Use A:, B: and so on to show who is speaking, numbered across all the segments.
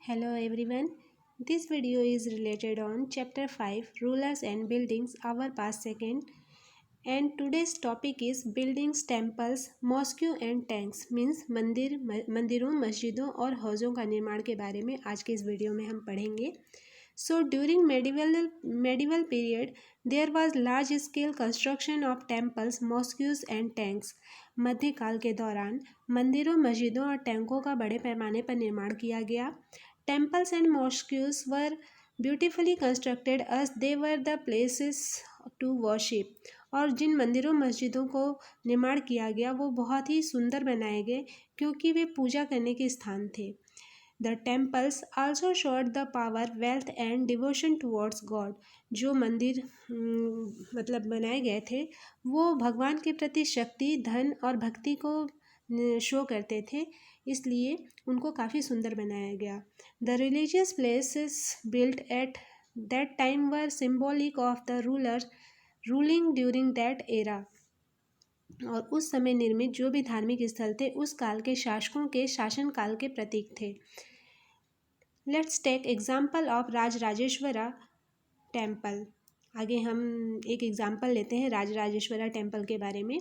A: Hello everyone. This video is related on chapter 5 Rulers and Buildings our past second, and today's topic is buildings, temples, mosque and tanks means मंदिरों, मस्जिदों और हौज़ों का निर्माण के बारे में आज के इस वीडियो में हम पढ़ेंगे. So during medieval period there was large scale construction of temples, mosques and tanks. मध्यकाल के दौरान मंदिरों, मस्जिदों और टैंकों का बड़े पैमाने पर निर्माण किया गया. Temples and mosques were beautifully constructed as they were the places to worship. और जिन मंदिरों, मस्जिदों को निर्माण किया गया वो बहुत ही सुंदर बनाए गए क्योंकि वे पूजा करने के स्थान थे. The temples also showed the power, wealth and devotion towards God. जो मंदिर मतलब बनाए गए थे वो भगवान के प्रति शक्ति, धन और भक्ति को शो करते थे, इसलिए उनको काफ़ी सुंदर बनाया गया. The religious places built at that time were symbolic of the rulers ruling during that era. और उस समय निर्मित जो भी धार्मिक स्थल थे उस काल के शासकों के शासन काल के प्रतीक थे. Let's take example of Rajarajeshwara temple. आगे हम एक एग्जाम्पल लेते हैं राजराजेश्वरा टेम्पल के बारे में.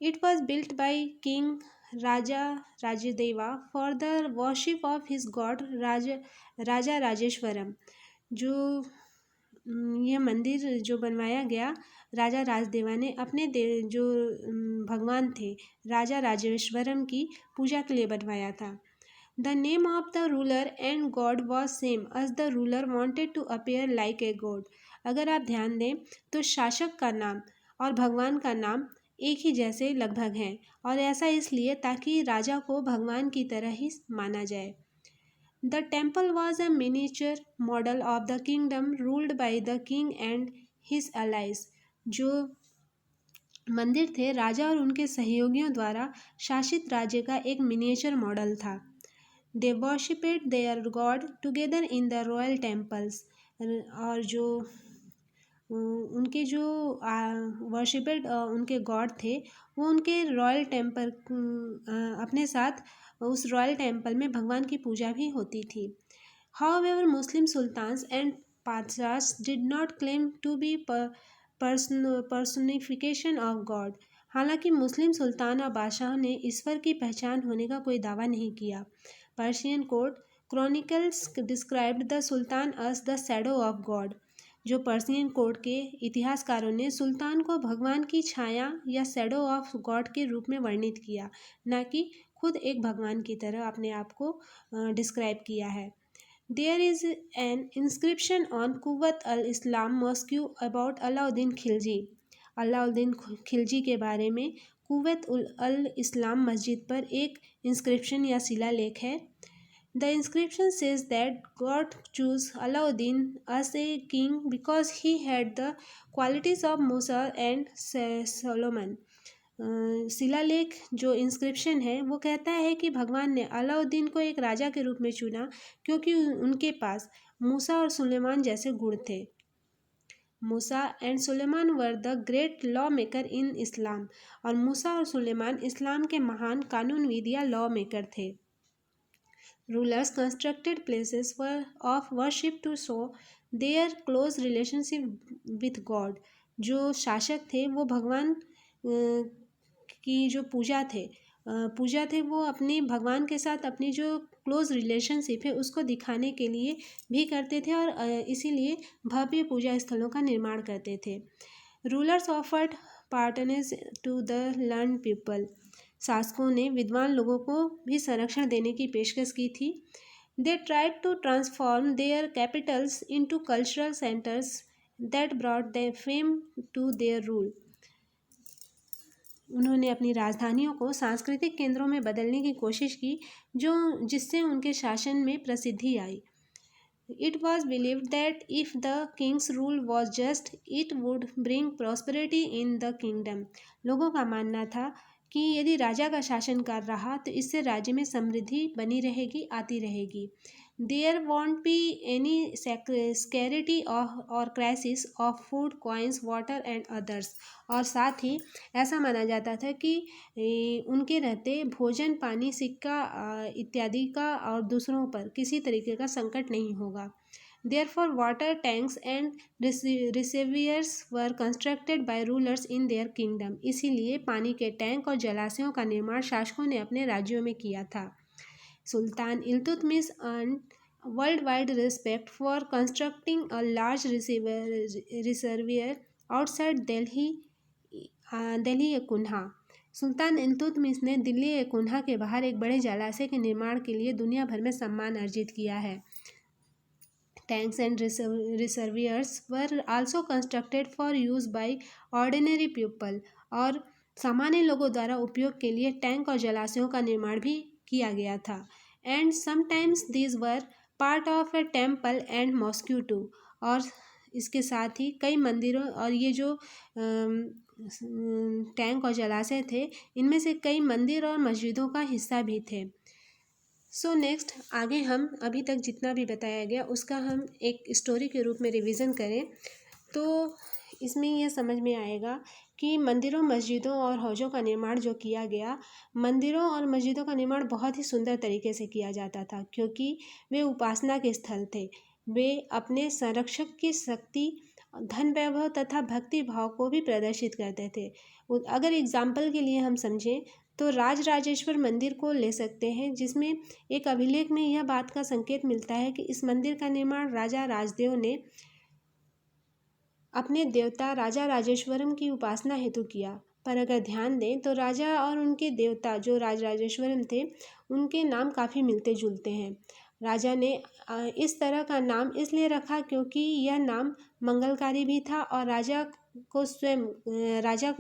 A: It was built by king Raja Rajadeva for the worship of his god Raja Rajeshwaram. जो यह मंदिर जो बनवाया गया राजा राजदेवा ने अपने जो भगवान थे राजा राजेश्वरम की पूजा के लिए बनवाया था. The name of the ruler and god was same as the ruler wanted to appear like a god. अगर आप ध्यान दें तो शासक का नाम और भगवान का नाम एक ही जैसे लगभग हैं और ऐसा इसलिए ताकि राजा को भगवान की तरह ही माना जाए. The temple was a miniature model of the kingdom ruled by the king and his allies. जो मंदिर थे राजा और उनके सहयोगियों द्वारा शासित राज्य का एक मिनिएचर मॉडल था. They worshipped their god together in the royal temples. और जो उनके जो वर्शिपेड उनके गॉड थे वो उनके रॉयल टेम्पल अपने साथ उस रॉयल टेम्पल में भगवान की पूजा भी होती थी. However, Muslim sultans and patriarchs did not claim to be personification of God. हालांकि मुस्लिम सुल्तान और बादशाह ने ईश्वर की पहचान होने का कोई दावा नहीं किया. Persian court chronicles described the sultan as the shadow of God. जो पर्शियन कोर्ट के इतिहासकारों ने सुल्तान को भगवान की छाया या शैडो ऑफ गॉड के रूप में वर्णित किया, न कि खुद एक भगवान की तरह अपने आप को डिस्क्राइब किया है. There is an inscription on Quwwat al Islam mosque about Alauddin Khilji. Alauddin Khilji के बारे में कुव्वत अल इस्लाम मस्जिद पर एक इंस्क्रिप्शन या शिलालेख है. The inscription says that God chose Alauddin as a king because he had the qualities of Musa and Solomon. शिलालेख जो इंस्क्रिप्शन है वो कहता है कि भगवान ने अलाउद्दीन को एक राजा के रूप में चुना क्योंकि उनके पास मूसा और सुलेमान जैसे गुण थे. Musa and Sulaiman were the great law maker in Islam. और मूसा और सुलेमान इस्लाम के महान कानूनविद या लॉ मेकर थे. Rulers constructed places of worship to show their close relationship with God. जो शासक थे वो भगवान की जो पूजा थे वो अपने भगवान के साथ अपनी जो क्लोज रिलेशनशिप है उसको दिखाने के लिए भी करते थे और इसीलिए भव्य पूजा स्थलों का निर्माण करते थे. Rulers offered patronage to the learn people. शासकों ने विद्वान लोगों को भी संरक्षण देने की पेशकश की थी. They tried to transform their capitals into cultural centres that brought the fame to their rule. उन्होंने अपनी राजधानियों को सांस्कृतिक केंद्रों में बदलने की कोशिश की जिससे उनके शासन में प्रसिद्धि आई. It was believed that if the king's rule was just, it would bring prosperity in the kingdom. लोगों का मानना था कि यदि राजा का शासनकाल रहा तो इससे राज्य में समृद्धि बनी रहेगी, आती रहेगी। देयर वॉन्ट बी एनी स्कैरिटी और crisis of food, coins, water and others. और साथ ही ऐसा माना जाता था कि उनके रहते भोजन, पानी, सिक्का इत्यादि का और दूसरों पर किसी तरीके का संकट नहीं होगा। Therefore, water tanks and reservoirs were constructed by rulers in their kingdom. इसीलिए पानी के टैंक और जलाशयों का निर्माण शासकों ने अपने राज्यों में किया था। सुल्तान Iltutmish earned worldwide respect for constructing a large reservoir outside Delhi Cunha. सुल्तान इल्तुतमिश ने दिल्ली कुन्हा के बाहर एक बड़े जलाशय के निर्माण के लिए दुनिया भर में सम्मान अर्जित किया है। Tanks and reservoirs were also constructed for use by ordinary people। और सामान्य लोगों द्वारा उपयोग के लिए टैंक और जलाशयों का निर्माण भी किया गया था। And sometimes these were part of a temple and mosque too। और इसके साथ ही कई मंदिरों और ये जो टैंक और जलाशय थे इनमें से कई मंदिर और मस्जिदों का हिस्सा भी थे। सो नेक्स्ट आगे हम अभी तक जितना भी बताया गया उसका हम एक स्टोरी के रूप में रिवीजन करें तो इसमें यह समझ में आएगा कि मंदिरों, मस्जिदों और हौजों का निर्माण जो किया गया, मंदिरों और मस्जिदों का निर्माण बहुत ही सुंदर तरीके से किया जाता था क्योंकि वे उपासना के स्थल थे। वे अपने संरक्षक की शक्ति, धन, वैभव तथा भक्ति भाव को भी प्रदर्शित करते थे। अगर एग्जाम्पल के लिए हम समझें तो राजराजेश्वर मंदिर को ले सकते हैं, जिसमें एक अभिलेख में यह बात का संकेत मिलता है कि इस मंदिर का निर्माण राजा राजदेव ने अपने देवता राजा राजेश्वरम की उपासना हेतु किया। पर अगर ध्यान दें तो राजा और उनके देवता जो राजराजेश्वरम थे उनके नाम काफ़ी मिलते जुलते हैं। राजा ने इस तरह का नाम इसलिए रखा क्योंकि यह नाम मंगलकारी भी था और राजा को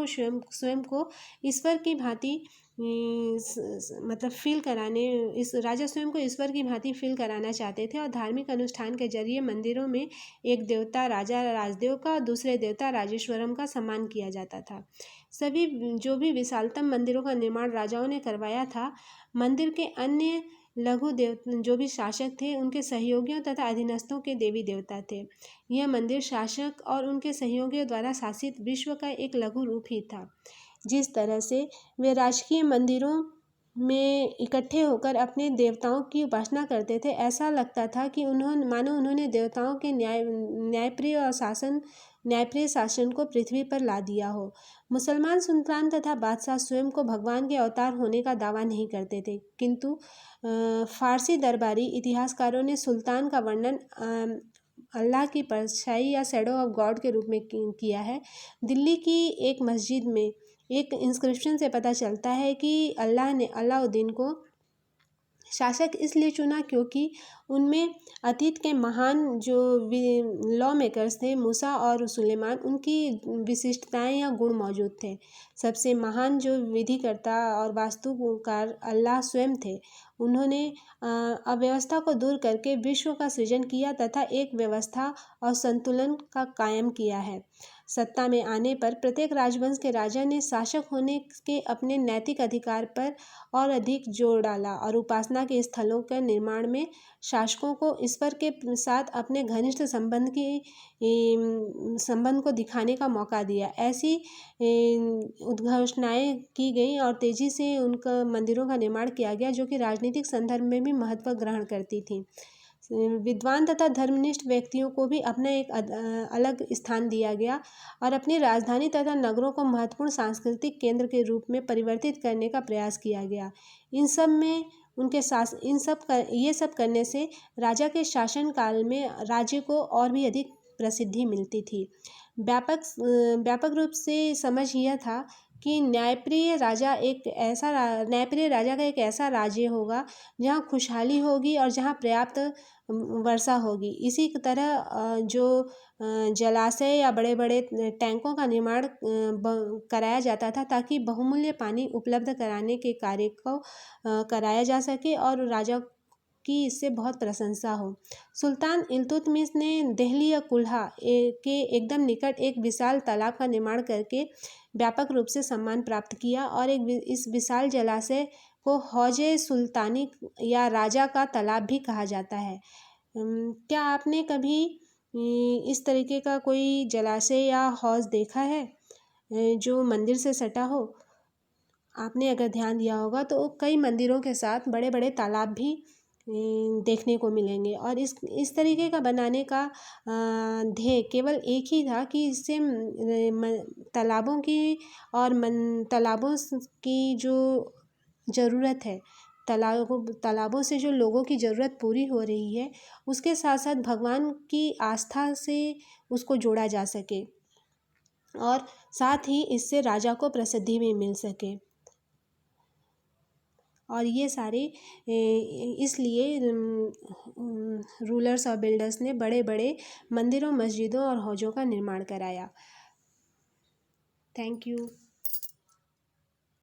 A: स्वयं को ईश्वर की भांति मतलब फील कराने, इस राजा स्वयं को ईश्वर की भांति फील कराना चाहते थे और धार्मिक अनुष्ठान के जरिए मंदिरों में एक देवता राजा राजदेव का और दूसरे देवता राजेश्वरम का सम्मान किया जाता था। सभी जो भी विशालतम मंदिरों का निर्माण राजाओं ने करवाया था, मंदिर के अन्य लघु देव जो भी शासक थे उनके सहयोगियों तथा अधीनस्थों के देवी देवता थे। यह मंदिर शासक और उनके सहयोगियों द्वारा शासित विश्व का एक लघु रूप ही था। जिस तरह से वे राजकीय मंदिरों में इकट्ठे होकर अपने देवताओं की उपासना करते थे, ऐसा लगता था कि उन्होंने देवताओं के न्यायप्रिय शासन को पृथ्वी पर ला दिया हो। मुसलमान सुल्तान तथा बादशाह स्वयं को भगवान के अवतार होने का दावा नहीं करते थे, किंतु फारसी दरबारी इतिहासकारों ने सुल्तान का वर्णन अल्लाह की परछाई या शैडो ऑफ गॉड के रूप में किया है। दिल्ली की एक मस्जिद में एक इंस्क्रिप्शन से पता चलता है कि अल्लाह ने अलाउद्दीन को शासक इसलिए चुना क्योंकि उनमें अतीत के महान जो लॉ मेकर्स थे मूसा और सुलेमान, उनकी विशिष्टताएं या गुण मौजूद थे। सबसे महान जो विधिकर्ता और वास्तुकार अल्लाह स्वयं थे। उन्होंने अव्यवस्था को दूर करके विश्व का सृजन किया तथा एक व्यवस्था और संतुलन का कायम किया है। सत्ता में आने पर प्रत्येक राजवंश के राजा ने शासक होने के अपने नैतिक अधिकार पर और अधिक जोर डाला और उपासना के स्थलों के निर्माण में शासकों को ईश्वर के साथ अपने घनिष्ठ संबंध को दिखाने का मौका दिया। ऐसी उद्घोषणाएं की गई और तेजी से उनका मंदिरों का निर्माण किया गया जो कि राजनीतिक संदर्भ में भी महत्व ग्रहण करती थी। विद्वान तथा धर्मनिष्ठ व्यक्तियों को भी अपना एक अलग स्थान दिया गया और अपनी राजधानी तथा नगरों को महत्वपूर्ण सांस्कृतिक केंद्र के रूप में परिवर्तित करने का प्रयास किया गया। इन सब करने से राजा के शासनकाल में राज्य को और भी अधिक प्रसिद्धि मिलती थी। व्यापक रूप से समझ यह था कि न्यायप्रिय राजा का एक ऐसा राज्य होगा जहाँ खुशहाली होगी और जहाँ पर्याप्त वर्षा होगी। इसी तरह जो जलाशय या बड़े बड़े टैंकों का निर्माण कराया जाता था ताकि बहुमूल्य पानी उपलब्ध कराने के कार्य को कराया जा सके और राजा की इससे बहुत प्रशंसा हो। सुल्तान इल्तुतमिश ने दिल्ली या कुल्हा के एकदम निकट एक विशाल तालाब का निर्माण करके व्यापक रूप से सम्मान प्राप्त किया और इस विशाल जलाशय को हौजे सुल्तानी या राजा का तालाब भी कहा जाता है। क्या आपने कभी इस तरीके का कोई जलाशय या हौज देखा है जो मंदिर से सटा हो? आपने अगर ध्यान दिया होगा तो कई मंदिरों के साथ बड़े बड़े तालाब भी देखने को मिलेंगे और इस तरीके का बनाने का ध्येय केवल एक ही था कि इससे तालाबों की और तालाबों की जो ज़रूरत है, तालाबों से जो लोगों की ज़रूरत पूरी हो रही है, उसके साथ साथ भगवान की आस्था से उसको जोड़ा जा सके और साथ ही इससे राजा को प्रसिद्धि भी मिल सके। और ये सारे इसलिए रूलर्स और बिल्डर्स ने बड़े बड़े मंदिरों, मस्जिदों और हौजों का निर्माण कराया। Thank you.